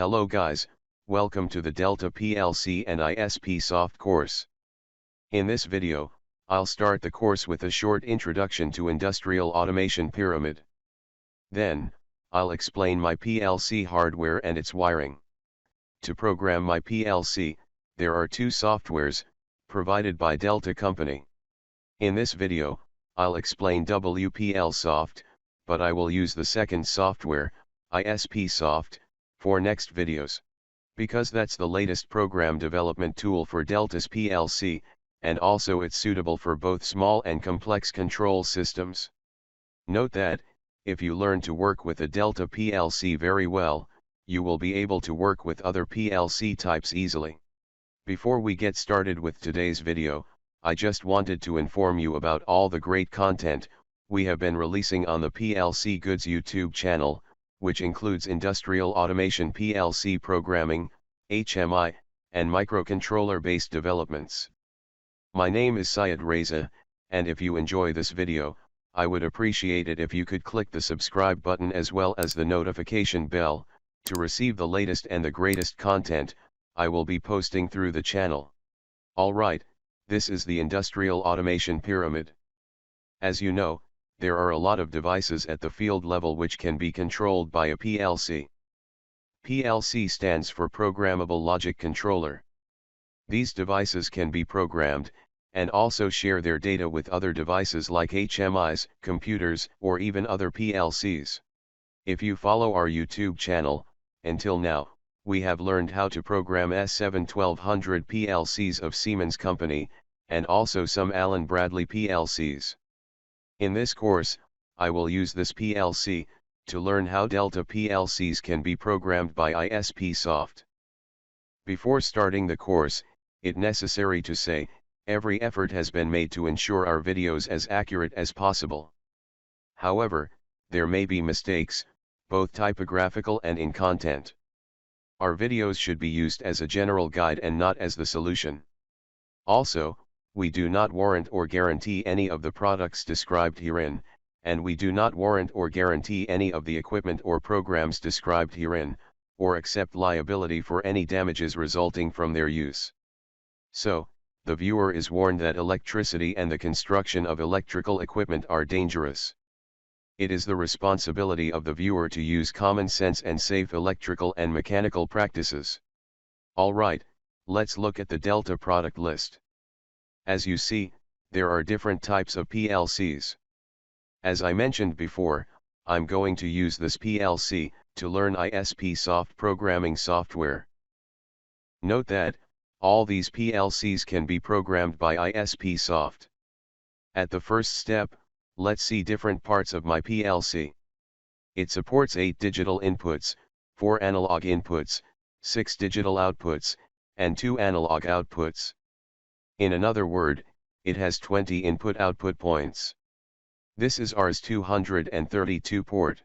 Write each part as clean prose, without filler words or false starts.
Hello guys, welcome to the Delta PLC and ISPSoft course. In this video, I'll start the course with a short introduction to industrial automation pyramid. Then, I'll explain my PLC hardware and its wiring. To program my PLC, there are two softwares, provided by Delta Company. In this video, I'll explain WPLSoft, but I will use the second software, ISPSoft, for next videos, because that's the latest program development tool for Delta's PLC, and also it's suitable for both small and complex control systems. Note that, if you learn to work with a Delta PLC very well, you will be able to work with other PLC types easily. Before we get started with today's video, I just wanted to inform you about all the great content we have been releasing on the PLC Goods YouTube channel, which includes industrial automation PLC programming, HMI, and microcontroller-based developments. My name is Syed Reza, and if you enjoy this video, I would appreciate it if you could click the subscribe button as well as the notification bell, to receive the latest and the greatest content I will be posting through the channel. Alright, this is the industrial automation pyramid. As you know, there are a lot of devices at the field level which can be controlled by a PLC. PLC stands for Programmable Logic Controller. These devices can be programmed, and also share their data with other devices like HMIs, computers, or even other PLCs. If you follow our YouTube channel, until now, we have learned how to program S7-1200 PLCs of Siemens Company, and also some Allen Bradley PLCs. In this course, I will use this PLC, to learn how Delta PLCs can be programmed by ISPSoft. Before starting the course, it's necessary to say, every effort has been made to ensure our videos as accurate as possible. However, there may be mistakes, both typographical and in content. Our videos should be used as a general guide and not as the solution. Also, we do not warrant or guarantee any of the products described herein, and we do not warrant or guarantee any of the equipment or programs described herein, or accept liability for any damages resulting from their use. So, the viewer is warned that electricity and the construction of electrical equipment are dangerous. It is the responsibility of the viewer to use common sense and safe electrical and mechanical practices. Alright, let's look at the Delta product list. As you see, there are different types of PLCs. As I mentioned before, I'm going to use this PLC to learn ISPSoft programming software. Note that, all these PLCs can be programmed by ISPSoft. At the first step, let's see different parts of my PLC. It supports 8 digital inputs, 4 analog inputs, 6 digital outputs, and 2 analog outputs. In another word, it has 20 input-output points. This is RS-232 port.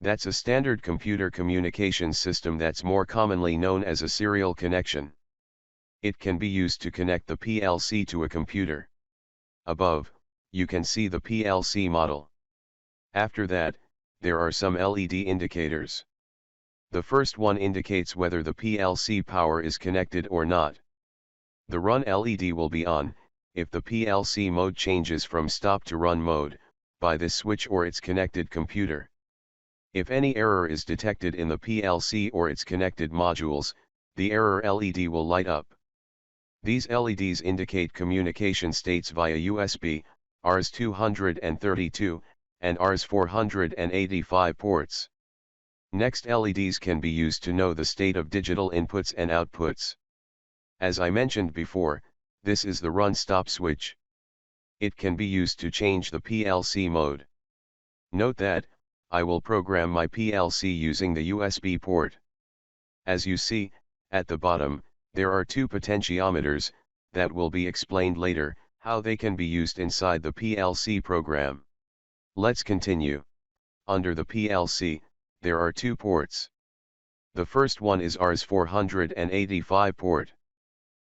That's a standard computer communication system that's more commonly known as a serial connection. It can be used to connect the PLC to a computer. Above, you can see the PLC model. After that, there are some LED indicators. The first one indicates whether the PLC power is connected or not. The run LED will be on, if the PLC mode changes from stop to run mode, by this switch or its connected computer. If any error is detected in the PLC or its connected modules, the error LED will light up. These LEDs indicate communication states via USB, RS-232, and RS-485 ports. Next, LEDs can be used to know the state of digital inputs and outputs. As I mentioned before, this is the run-stop switch. It can be used to change the PLC mode. Note that, I will program my PLC using the USB port. As you see, at the bottom, there are 2 potentiometers, that will be explained later, how they can be used inside the PLC program. Let's continue. Under the PLC, there are 2 ports. The first one is RS-485 port.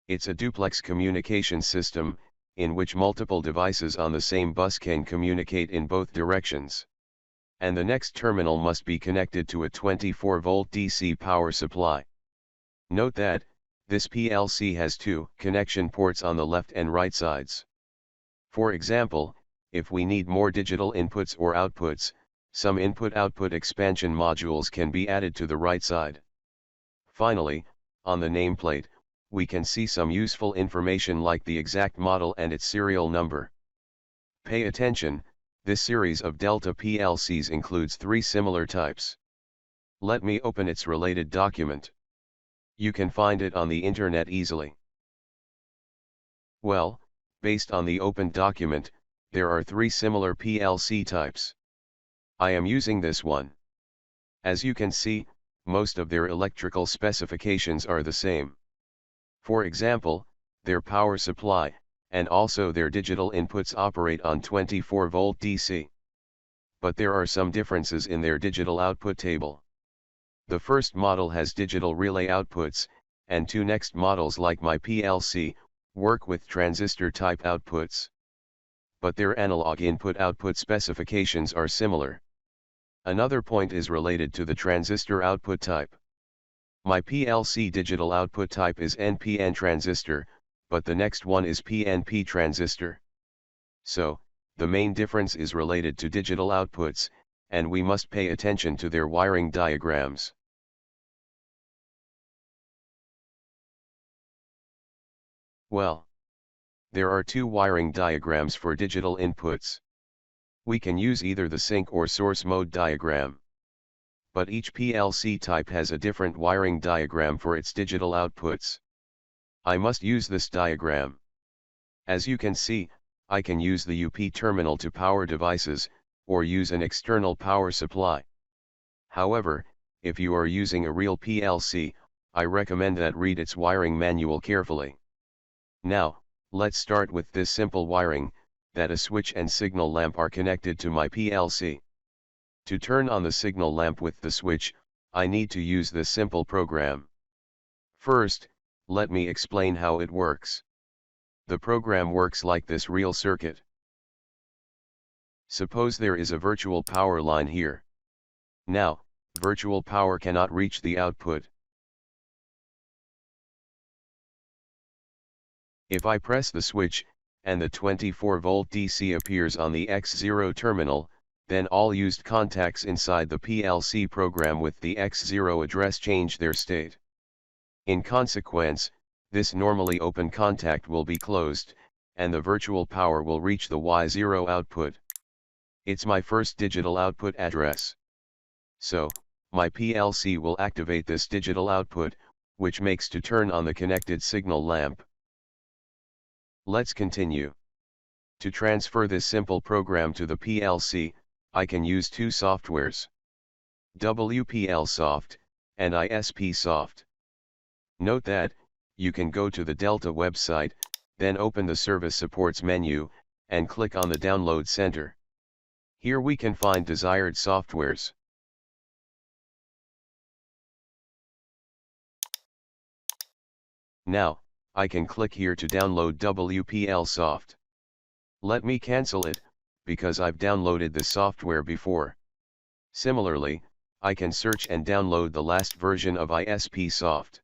It's a duplex communication system, in which multiple devices on the same bus can communicate in both directions. and the next terminal must be connected to a 24-volt DC power supply. Note that, this PLC has two connection ports on the left and right sides. For example, if we need more digital inputs or outputs, some input-output expansion modules can be added to the right side. Finally, on the nameplate, we can see some useful information like the exact model and its serial number. Pay attention, this series of Delta PLCs includes 3 similar types. Let me open its related document. You can find it on the internet easily. Well, based on the opened document, there are 3 similar PLC types. I am using this one. As you can see, most of their electrical specifications are the same. For example, their power supply, and also their digital inputs operate on 24-volt DC. But there are some differences in their digital output table. The first model has digital relay outputs, and 2 next models like my PLC, work with transistor type outputs. But their analog input-output specifications are similar. Another point is related to the transistor output type. My PLC digital output type is NPN transistor, but the next one is PNP transistor. So, the main difference is related to digital outputs, and we must pay attention to their wiring diagrams. Well, there are 2 wiring diagrams for digital inputs. We can use either the sync or source mode diagram. But each PLC type has a different wiring diagram for its digital outputs. I must use this diagram. As you can see, I can use the UP terminal to power devices, or use an external power supply. However, if you are using a real PLC, I recommend that read its wiring manual carefully. Now, let's start with this simple wiring, that a switch and signal lamp are connected to my PLC. To turn on the signal lamp with the switch, I need to use this simple program. First, let me explain how it works. The program works like this real circuit. Suppose there is a virtual power line here. Now, virtual power cannot reach the output. If I press the switch, and the 24-volt DC appears on the X0 terminal, then all used contacts inside the PLC program with the X0 address change their state. In consequence, this normally open contact will be closed, and the virtual power will reach the Y0 output. It's my first digital output address. So, my PLC will activate this digital output, which makes to turn on the connected signal lamp. Let's continue. To transfer this simple program to the PLC, I can use 2 softwares, WPLSoft and ISPSoft. Note that, you can go to the Delta website, then open the Service Supports menu, and click on the Download Center. Here we can find desired softwares. Now, I can click here to download WPLSoft. Let me cancel it, because I've downloaded the software before. Similarly, I can search and download the last version of ISPSoft.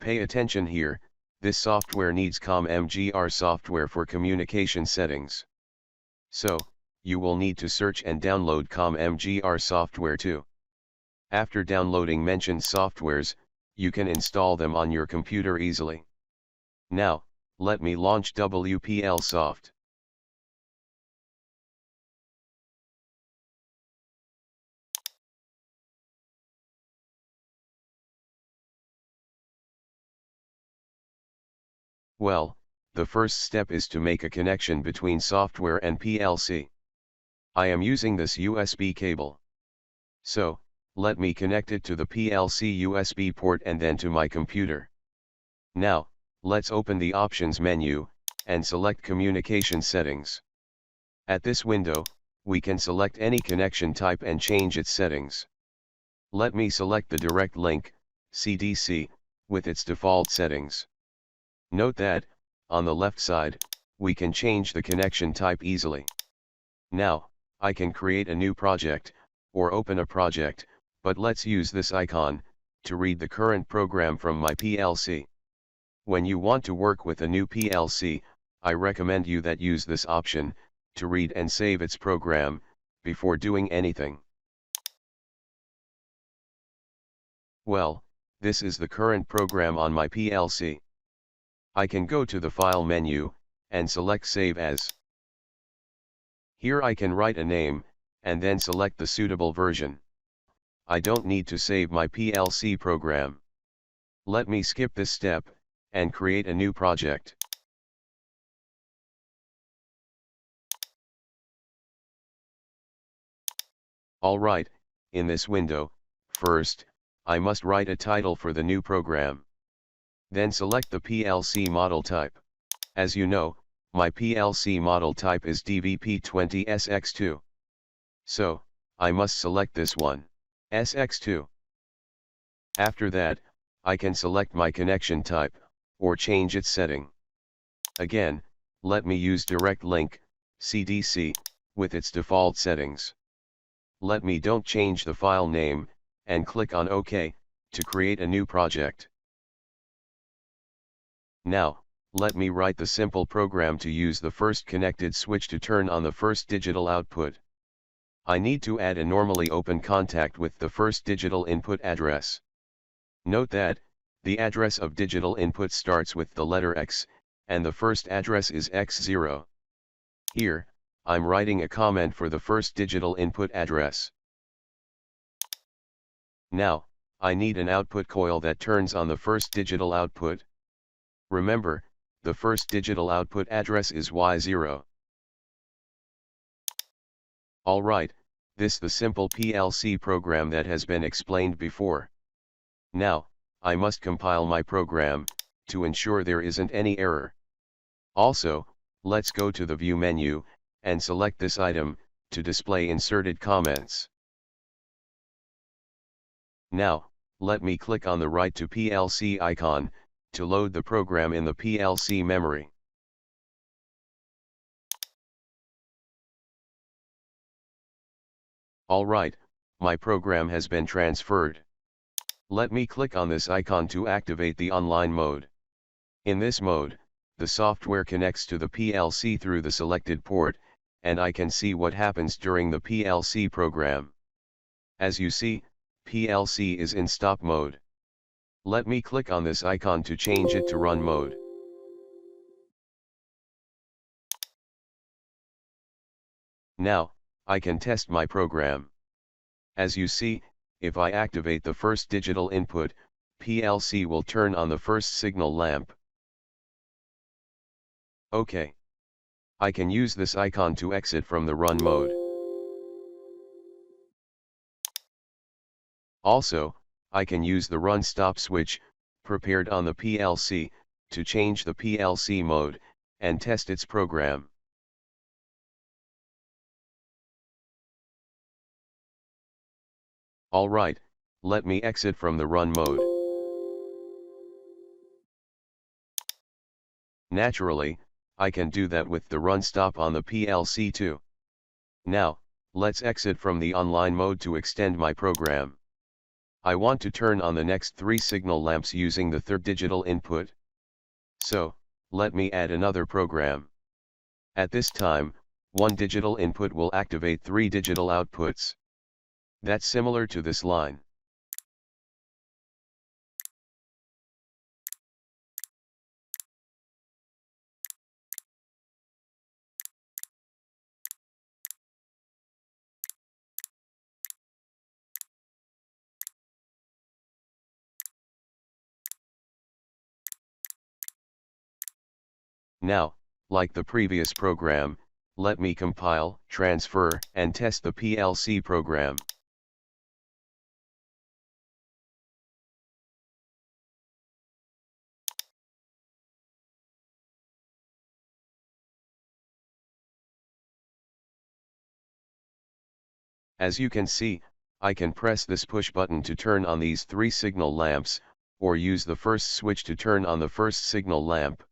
Pay attention here, this software needs COMMGR software for communication settings. So, you will need to search and download COMMGR software too. After downloading mentioned softwares, you can install them on your computer easily. Now, let me launch WPLSoft. Well, the first step is to make a connection between software and PLC. I am using this USB cable. So, let me connect it to the PLC USB port and then to my computer. Now, let's open the Options menu, and select Communication Settings. At this window, we can select any connection type and change its settings. Let me select the Direct Link, CDC, with its default settings. Note that, on the left side, we can change the connection type easily. Now, I can create a new project, or open a project, but let's use this icon, to read the current program from my PLC. When you want to work with a new PLC, I recommend you that use this option, to read and save its program, before doing anything. Well, this is the current program on my PLC. I can go to the File menu, and select Save As. Here I can write a name, and then select the suitable version. I don't need to save my PLC program. Let me skip this step, and create a new project. Alright, in this window, first, I must write a title for the new program. Then select the PLC model type. As you know, my PLC model type is DVP20SX2. So, I must select this one, SX2. After that, I can select my connection type, or change its setting. Again, let me use Direct Link, CDC, with its default settings. Let me don't change the file name, and click on OK, to create a new project. Now, let me write the simple program to use the first connected switch to turn on the first digital output. I need to add a normally open contact with the first digital input address. Note that, the address of digital input starts with the letter X, and the first address is X0. Here, I'm writing a comment for the first digital input address. Now, I need an output coil that turns on the first digital output. Remember, the first digital output address is Y0. Alright, this the simple PLC program that has been explained before. Now, I must compile my program, to ensure there isn't any error. Also, let's go to the View menu, and select this item, to display inserted comments. Now, let me click on the Write to PLC icon, to load the program in the PLC memory. Alright, my program has been transferred. Let me click on this icon to activate the online mode. In this mode, the software connects to the PLC through the selected port, and I can see what happens during the PLC program. As you see, PLC is in stop mode. Let me click on this icon to change it to run mode. Now, I can test my program. As you see, if I activate the first digital input, PLC will turn on the first signal lamp. OK. I can use this icon to exit from the run mode. Also, I can use the run stop switch, prepared on the PLC, to change the PLC mode, and test its program. Alright, let me exit from the run mode. Naturally, I can do that with the run stop on the PLC too. Now, let's exit from the online mode to extend my program. I want to turn on the next 3 signal lamps using the third digital input. So, let me add another program. At this time, 1 digital input will activate 3 digital outputs. That's similar to this line. Now, like the previous program, let me compile, transfer, and test the PLC program. As you can see, I can press this push button to turn on these 3 signal lamps, or use the first switch to turn on the first signal lamp.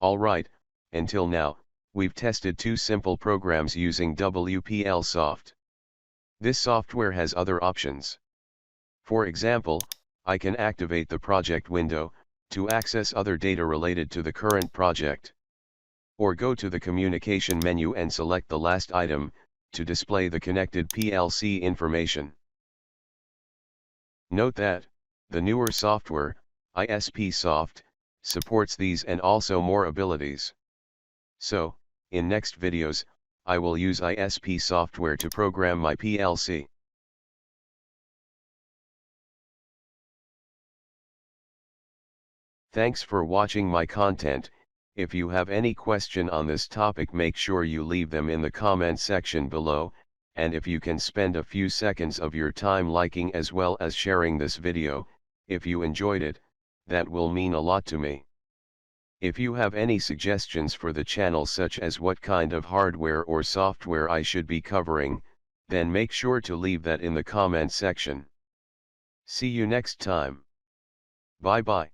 Alright, until now, we've tested two simple programs using WPLSoft. This software has other options. For example, I can activate the project window to access other data related to the current project. Or go to the communication menu and select the last item to display the connected PLC information. Note that the newer software, ISPSoft, supports these and also more abilities. So, in next videos, I will use ISP software to program my PLC. Thanks for watching my content. If you have any question on this topic, make sure you leave them in the comment section below, and if you can spend a few seconds of your time liking as well as sharing this video, if you enjoyed it, that will mean a lot to me. If you have any suggestions for the channel, such as what kind of hardware or software I should be covering, then make sure to leave that in the comment section. See you next time. Bye bye.